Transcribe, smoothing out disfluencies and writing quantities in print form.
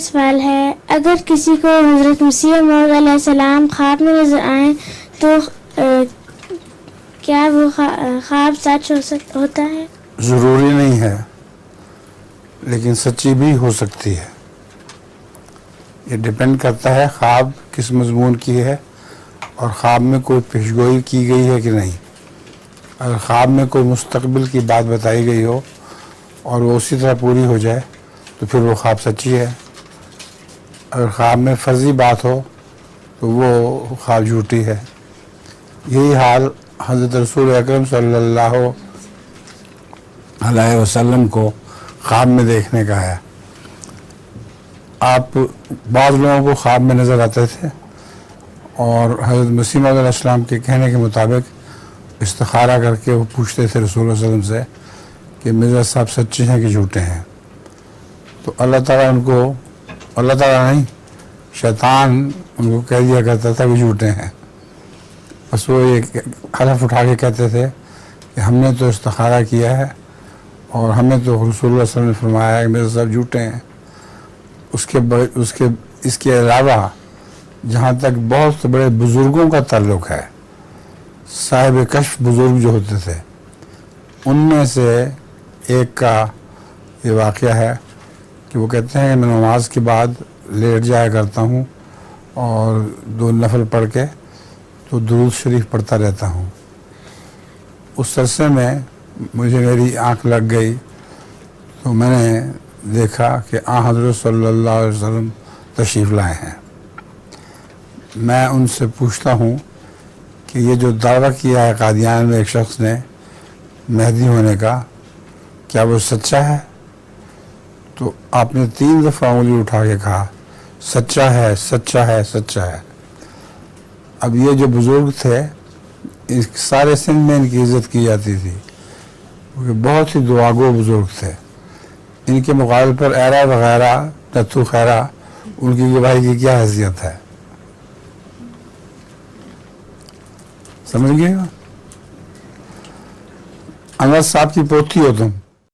سوال ہے، اگر کسی کو حضرت مسیح موعود علیہ السلام خواب میں نظر آئیں تو کیا وہ خواب سچ ہوتا ہے؟ ضروری نہیں ہے، لیکن سچی بھی ہو سکتی ہے۔ یہ ڈیپینڈ کرتا ہے خواب کس مضمون کی ہے اور خواب میں کوئی پیشگوئی کی گئی ہے کہ نہیں۔ اگر خواب میں کوئی مستقبل کی بات بتائی گئی ہو اور وہ اسی طرح پوری ہو جائے تو پھر وہ خواب سچی ہے۔ اگر خواب میں فرضی بات ہو تو وہ خواب جھوٹی ہے۔ یہی حال حضرت رسول اکرم صلی اللہ علیہ وسلم کو خواب میں دیکھنے کا ہے۔ آپ بعض لوگوں کو خواب میں نظر آتے تھے اور حضرت مسیح موعود علیہ السلام کے کہنے کے مطابق استخارہ کر کے وہ پوچھتے تھے رسول اللہ صلی اللہ علیہ وسلم سے کہ مرزا صاحب سچے ہیں کہ جھوٹے ہیں۔ تو اللہ تعالیٰ ان کو، اللہ تعالیٰ نہیں، شیطان ان کو کہہ دیا کرتا تھا کہ جھوٹے ہیں۔ بس وہ ایک حلف اٹھا کے کہتے تھے کہ ہم نے تو استخارہ کیا ہے اور ہمیں تو رسول اللہ صلی اللہ علیہ وسلم نے فرمایا ہے کہ مرزا صاحب جھوٹے ہیں۔ اس کے علاوہ جہاں تک بہت بڑے بزرگوں کا تعلق ہے، صاحب کشف بزرگ جو ہوتے تھے، ان میں سے ایک کا یہ واقعہ ہے کہ وہ کہتے ہیں کہ میں نماز کے بعد لیٹ جایا کرتا ہوں اور 2 نفل پڑھ کے تو درود شریف پڑھتا رہتا ہوں۔ اس عرصے میں مجھے میری آنکھ لگ گئی تو میں نے دیکھا کہ حضرت صلی اللہ علیہ وسلم تشریف لائے ہیں۔ میں ان سے پوچھتا ہوں کہ یہ جو دعویٰ کیا ہے قادیان میں ایک شخص نے مہدی ہونے کا، کیا وہ سچا ہے؟ تو آپ نے 3 دفعہ انگلی اٹھا کے کہا سچا ہے، سچا ہے، سچا ہے۔ اب یہ جو بزرگ تھے، اس سارے سندھ میں ان کی عزت کی جاتی تھی کیونکہ بہت ہی دعاگو بزرگ تھے۔ ان کے مقابل پر ایرا وغیرہ، نتھو خیرہ، ان کی گواہی کی کیا حیثیت ہے؟ سمجھ گئے؟ انور صاحب کی پوتی ہو تم۔